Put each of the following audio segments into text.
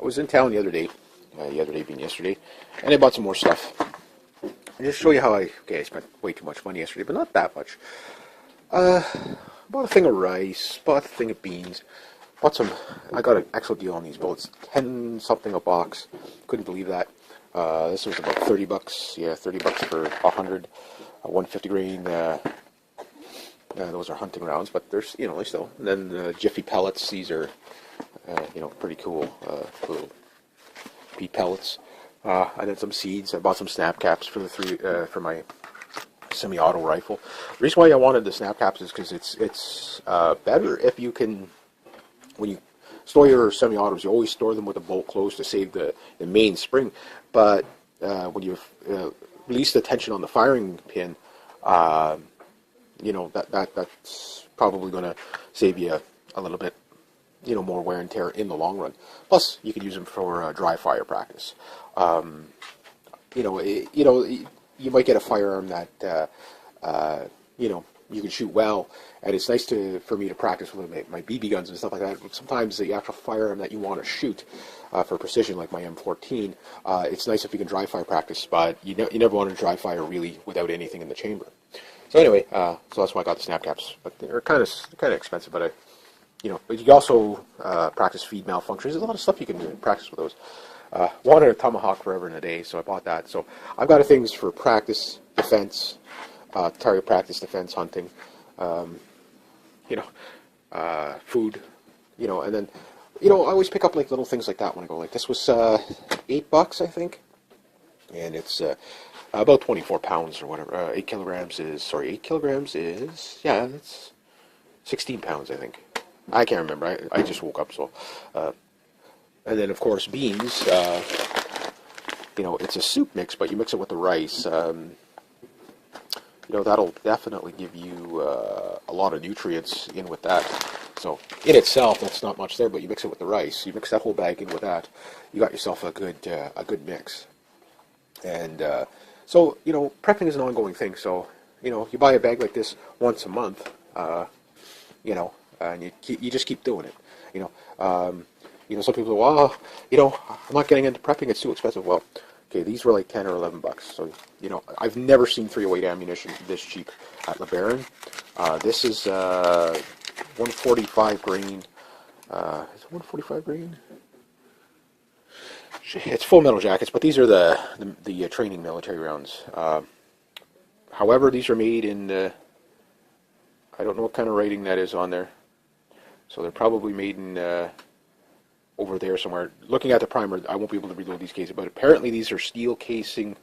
I was in town the other day being yesterday, and I bought some more stuff. And just show you how I spent way too much money yesterday, but not that much. Bought a thing of rice, bought a thing of beans, I got an excellent deal on these bullets, 10 something a box, couldn't believe that. This was about 30 bucks, yeah, 30 bucks for 100, 150 grain, those are hunting rounds, but there's, they still, and then the Jiffy pellets, these are, pretty cool, little pea pellets, and then some seeds. I bought some snap caps for for my semi-auto rifle. The reason why I wanted the snap caps is because it's better if you can, when you store your semi-autos, you always store them with the bolt closed to save the main spring. But when you release the tension on the firing pin, that's probably going to save you a little bit, more wear and tear in the long run. Plus, you can use them for dry fire practice. You might get a firearm that, you can shoot well, and it's nice for me to practice with my BB guns and stuff like that. Sometimes the actual firearm that you want to shoot for precision, like my M14, it's nice if you can dry fire practice, but you never want to dry fire really without anything in the chamber. So anyway, so that's why I got the snap caps, but they're kind of expensive. But but you can also practice feed malfunctions. There's a lot of stuff you can practice with those. Wanted a tomahawk forever and a day, so I bought that. So I've got things for practice, defense, target practice, defense, hunting, food, and then, I always pick up like little things like that when I go. Like this was $8, I think, and it's about 24 pounds or whatever. 8 kilograms is, yeah, that's 16 pounds, I think. I can't remember. I just woke up, so. And then, of course, beans. It's a soup mix, but you mix it with the rice. That'll definitely give you a lot of nutrients in with that. So, in itself, that's not much there, but you mix it with the rice. You mix that whole bag in with that. You got yourself a good mix. And so, prepping is an ongoing thing. So, you buy a bag like this once a month. And you just keep doing it. Some people go, I'm not getting into prepping, it's too expensive. Well, okay, these were like 10 or 11 bucks. So, I've never seen .308 ammunition this cheap at LeBaron. This is 145 grain. Is it 145 grain? It's full metal jackets, but these are the training military rounds. However, these are made in, I don't know what kind of rating that is on there. So they're probably made in over there somewhere. Looking at the primer, I won't be able to reload these cases, but apparently these are steel casing.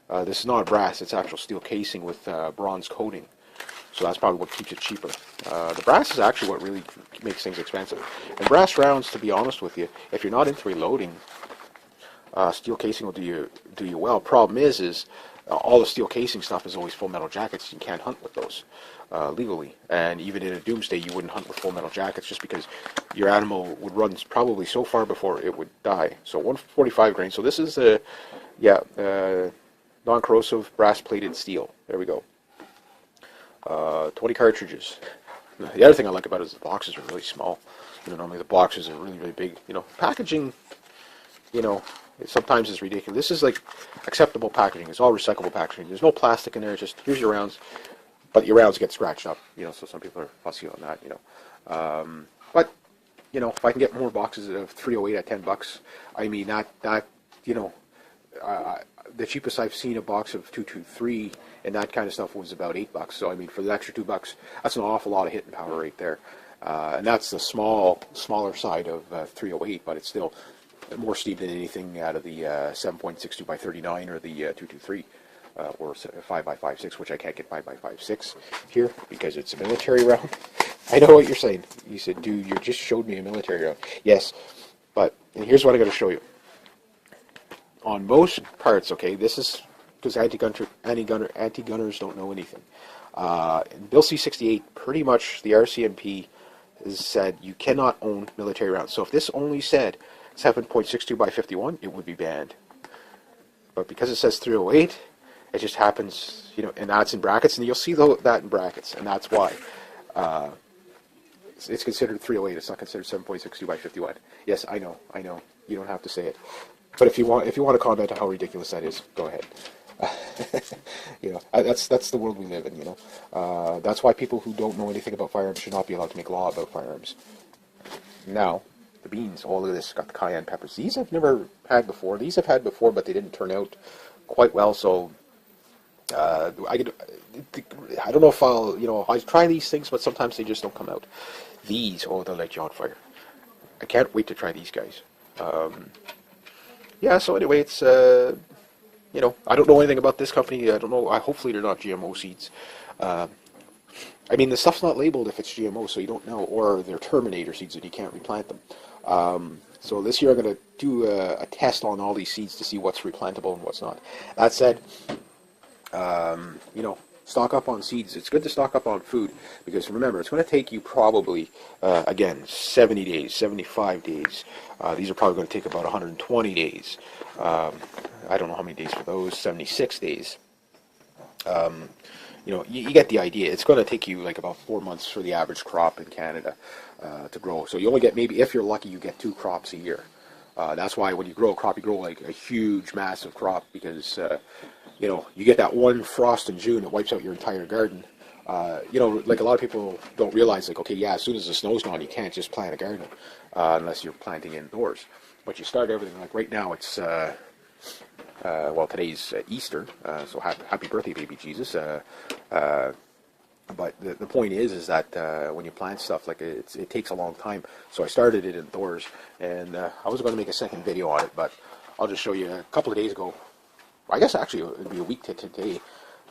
This is not brass, it's actual steel casing with bronze coating. So that's probably what keeps it cheaper. The brass is actually what really makes things expensive. And brass rounds, to be honest with you, if you're not into reloading, steel casing will do you well. Problem is all the steel casing stuff is always full metal jackets. You can't hunt with those legally. And even in a Doomsday, you wouldn't hunt with full metal jackets just because your animal would run probably so far before it would die. So 145 grain. So this is non-corrosive brass-plated steel. There we go. 20 cartridges. The other thing I like about it is the boxes are really small. Normally the boxes are really, really big. Packaging, sometimes is ridiculous. This is like acceptable packaging. It's all recyclable packaging. There's no plastic in there. It's just, here's your rounds. But your rounds get scratched up, so some people are fussy on that, But, if I can get more boxes of .308 at 10 bucks, I mean, the cheapest I've seen a box of 223 and that kind of stuff was about $8. So, I mean, for the extra $2, that's an awful lot of hitting power right there. And that's the smaller side of .308, but it's still more steep than anything out of the 7.62 by 39 or the 223. Or 5x56, which I can't get 5x56 here because it's a military round. I know what you're saying. You said, dude, you just showed me a military round. Yes, and here's what I got to show you. On most parts, okay, this is because anti-gunners don't know anything. In Bill C-68, pretty much the RCMP has said you cannot own military rounds. So if this only said 7.62 by 51, it would be banned. But because it says .308, it just happens, and that's in brackets, and you'll see that in brackets, and that's why. it's considered 308. It's not considered 7.62 by 51. Yes, I know. You don't have to say it. But if you want to comment on how ridiculous that is, go ahead. That's the world we live in. That's why people who don't know anything about firearms should not be allowed to make law about firearms. Now, the beans. Oh, look at this. Got the cayenne peppers. These I've never had before. These I've had before, but they didn't turn out quite well. So I don't know if I try these things, but sometimes they just don't come out. These, oh, they'll light you on fire. I can't wait to try these guys. So anyway, it's, I don't know anything about this company. I don't know. Hopefully they're not GMO seeds. The stuff's not labeled if it's GMO, so you don't know. Or they're Terminator seeds and you can't replant them. So this year I'm going to do a test on all these seeds to see what's replantable and what's not. That said, stock up on seeds. It's good to stock up on food because remember, it's going to take you probably, 70 days, 75 days. These are probably going to take about 120 days. I don't know how many days for those, 76 days. You get the idea. It's going to take you like about 4 months for the average crop in Canada to grow. So you only get, maybe if you're lucky, you get 2 crops a year. That's why when you grow a crop, you grow like a huge, massive crop because, you get that one frost in June, it wipes out your entire garden. Like a lot of people don't realize, like, okay, yeah, as soon as the snow's gone, you can't just plant a garden unless you're planting indoors. But you start everything, like right now it's, today's Easter, so happy birthday, baby Jesus. But the point is that when you plant stuff, like it takes a long time. So I started it indoors, and I was going to make a second video on it, but I'll just show you. A couple of days ago, I guess actually it would be a week to today,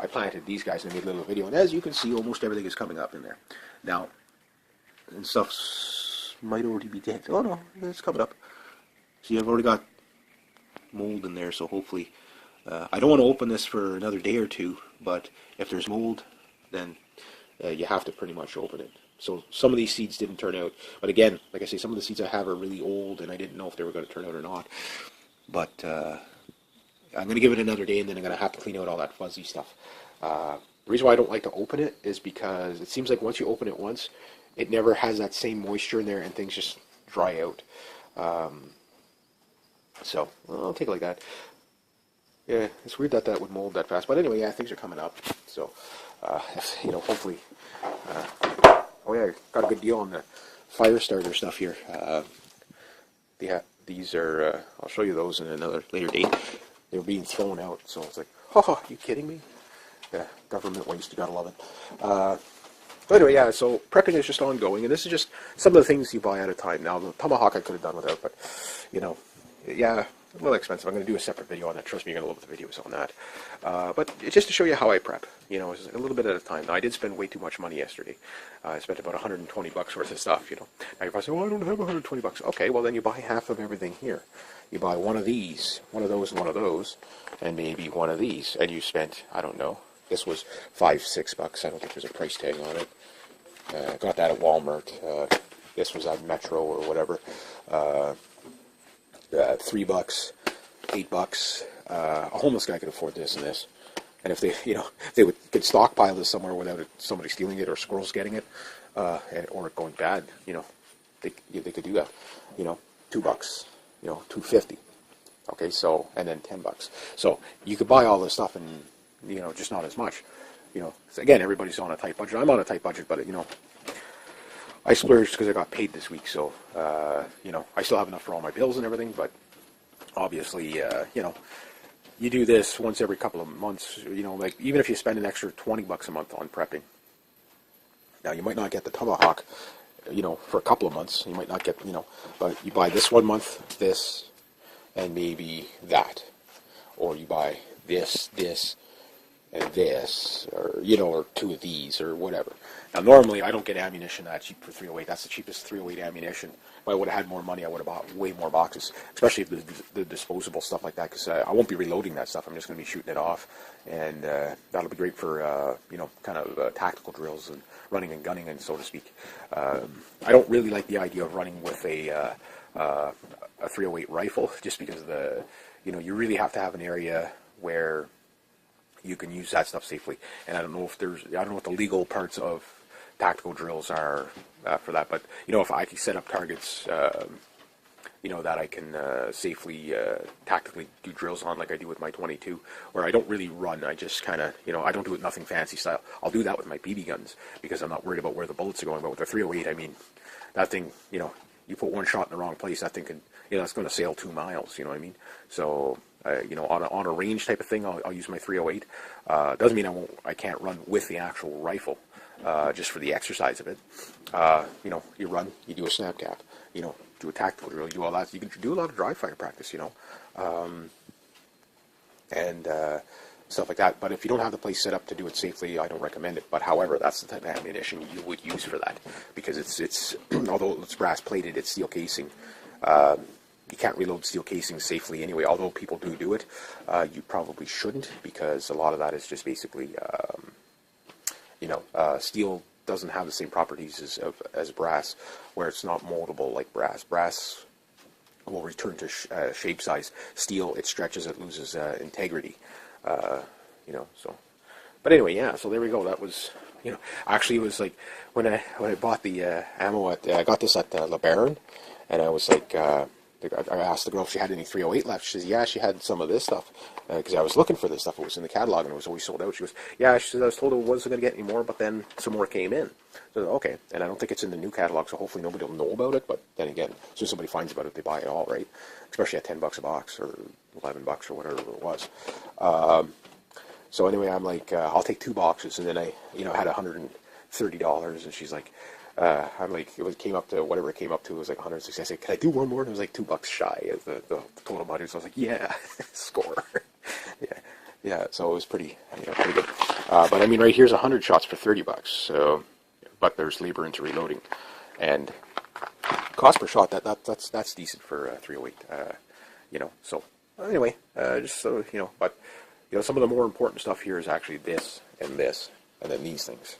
I planted these guys and I made a little video. And as you can see, almost everything is coming up in there. Now, and stuff might already be dead. Oh no, it's coming up. See, I've already got mold in there, so hopefully, I don't want to open this for another day or two, but if there's mold, then you have to pretty much open it. So some of these seeds didn't turn out, but again, like I say, some of the seeds I have are really old, and I didn't know if they were going to turn out or not. But I'm going to give it another day, and then I'm going to have to clean out all that fuzzy stuff. The reason why I don't like to open it is because it seems like once you open it once, it never has that same moisture in there, and things just dry out. So I'll take it like that. Yeah, it's weird that would mold that fast. But anyway, yeah, things are coming up. So, hopefully. Oh yeah, got a good deal on the fire starter stuff here. These are, I'll show you those in another later date. They were being thrown out, so it's like, are you kidding me? Yeah, government waste, you gotta love it. But anyway, yeah, so prepping is just ongoing, and this is just some of the things you buy at a time. Now, the tomahawk I could have done without, but, yeah, a little expensive. I'm going to do a separate video on that. Trust me, you're going to love the videos on that. But it's just to show you how I prep. It's a little bit at a time. Now, I did spend way too much money yesterday. I spent about $120 worth of stuff, Now, you're probably saying, well, I don't have $120. Okay, well, then you buy half of everything here. You buy one of these, one of those, and one of those, and maybe one of these. And you spent, I don't know, this was $5, $6. I don't think there's a price tag on it. I got that at Walmart. This was at Metro or whatever. $3, $8. A homeless guy could afford this and this. And if they, if they could stockpile this somewhere without somebody stealing it or squirrels getting it, or it going bad, they could do that. $2, $2.50. Okay, so, and then $10. So you could buy all this stuff and, just not as much. So again, everybody's on a tight budget. I'm on a tight budget, but I splurged because I got paid this week, so, I still have enough for all my bills and everything, but obviously, you do this once every couple of months, like, even if you spend an extra $20 a month on prepping. Now, you might not get the tomahawk, for a couple of months. You might not get, but you buy this 1 month, this, and maybe that. Or you buy this, and this, or, or 2 of these, or whatever. Now, normally, I don't get ammunition that cheap for 308. That's the cheapest 308 ammunition. If I would have had more money, I would have bought way more boxes, especially the disposable stuff like that, because I won't be reloading that stuff. I'm just going to be shooting it off, and that'll be great for, kind of tactical drills and running and gunning, and so to speak. I don't really like the idea of running with a 308 rifle, just because you really have to have an area where you can use that stuff safely. And I don't know what the legal parts of tactical drills are for that. But if I can set up targets, that I can safely, tactically do drills on, like I do with my 22, where I don't really run. I just kind of, I don't do it nothing fancy style. I'll do that with my BB guns because I'm not worried about where the bullets are going. But with the 308, I mean, that thing, you put one shot in the wrong place, that thing can, it's going to sail 2 miles. You know what I mean? So, on a range type of thing, I'll use my 308. Doesn't mean I can't run with the actual rifle, just for the exercise of it. You run, you do a snap cap, do a tactical drill, you do all that. You can do a lot of dry fire practice, and stuff like that. But if you don't have the place set up to do it safely, I don't recommend it. But however, that's the type of ammunition you would use for that, because it's although it's brass plated, it's steel casing. You can't reload steel casings safely anyway. Although people do it, you probably shouldn't, because a lot of that is just basically, steel doesn't have the same properties as brass, where it's not moldable like brass. Brass will return to shape size. Steel, it stretches, it loses integrity. So. But anyway, yeah. So there we go. That was, actually it was like when I bought the ammo I got this at LeBaron, and I was like. I asked the girl if she had any 308 left. She says, yeah, she had some of this stuff. Because I was looking for this stuff. It was in the catalog and it was always sold out. She goes, yeah, she says, I was told I wasn't going to get any more, but then some more came in. So, okay. And I don't think it's in the new catalog, so hopefully nobody will know about it. But then again, as soon as somebody finds about it, they buy it all, right? Especially at $10 a box or $11 or whatever it was. So anyway, I'm like, I'll take 2 boxes. And then I, had $130. And she's like, I'm like, came up to whatever it came up to. It was like 160. I said, can I do one more? And it was like $2 shy of the total money. So I was like, yeah, score. yeah. So it was pretty good. But I mean, right here's 100 shots for $30. So, but there's labor into reloading, and cost per shot. That's decent for 308. So anyway, just so but some of the more important stuff here is actually this, and then these things.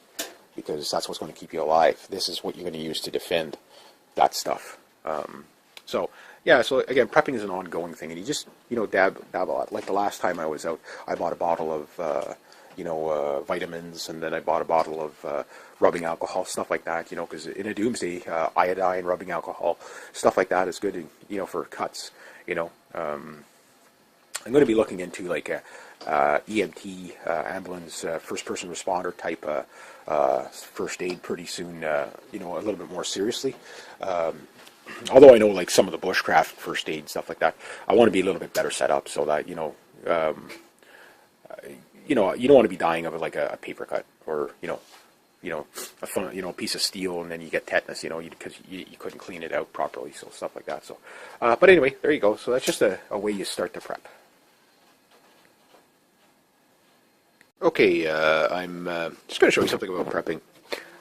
Because that's what's going to keep you alive. This is what you're going to use to defend that stuff. So again, prepping is an ongoing thing, and you just, dab a lot. Like the last time I was out, I bought a bottle of, vitamins, and then I bought a bottle of rubbing alcohol, stuff like that, because in a Doomsday, iodine, rubbing alcohol, stuff like that is good, for cuts, I'm going to be looking into like a EMT, ambulance, first-person responder type first aid pretty soon, a little bit more seriously. Although I know like some of the bushcraft first aid stuff like that, I want to be a little bit better set up so that, you don't want to be dying of like a paper cut or, a piece of steel and then you get tetanus, because you couldn't clean it out properly, so stuff like that. So, but anyway, there you go. So that's just a way you start to prep. Okay, I'm just going to show you something about prepping.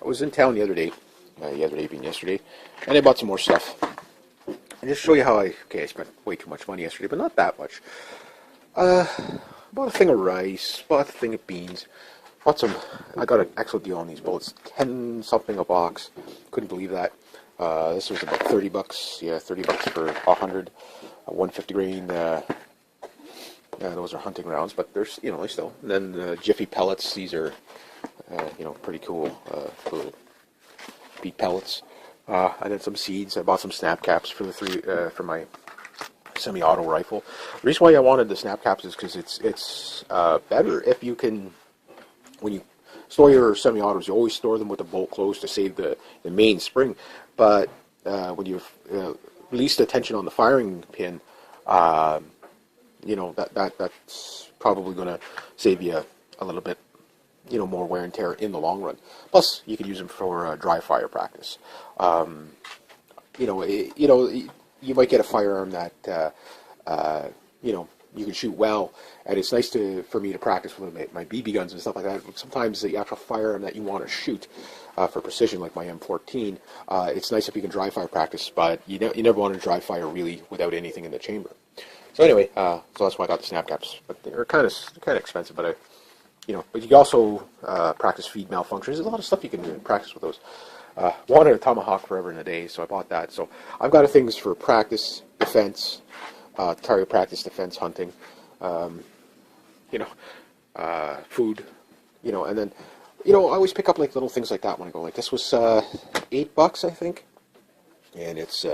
I was in town the other day being yesterday, and I bought some more stuff. And just show you how I spent way too much money yesterday, but not that much. Bought a thing of rice, bought a thing of beans, I got an excellent deal on these bullets, 10 something a box, couldn't believe that. This was about $30, yeah, $30 for 100, 150 grain, those are hunting rounds, but there's, they still. And then Jiffy pellets, these are, pretty cool, little beet pellets. And then some seeds. I bought some snap caps for for my semi-auto rifle. The reason why I wanted the snap caps is because it's better if you can, when you store your semi-autos, you always store them with the bolt closed to save the main spring. But when you release the tension on the firing pin, that's probably going to save you a little bit, more wear and tear in the long run. Plus, you can use them for dry fire practice. You might get a firearm that, you can shoot well, and it's nice for me to practice with my BB guns and stuff like that. Sometimes the actual firearm that you want to shoot for precision, like my M14, it's nice if you can dry fire practice, but you never want to dry fire really without anything in the chamber. So anyway, so that's why I got the snap caps. But they're kind of expensive. But but you can also practice feed malfunctions. There's a lot of stuff you can do practice with those. Wanted a tomahawk forever and a day, so I bought that. So I've got things for practice, defense, target practice, defense, hunting, food, and then you know, I always pick up like little things like that when I go. Like this was $8, I think, and it's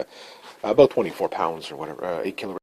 about 24 pounds or whatever, 8 kilograms.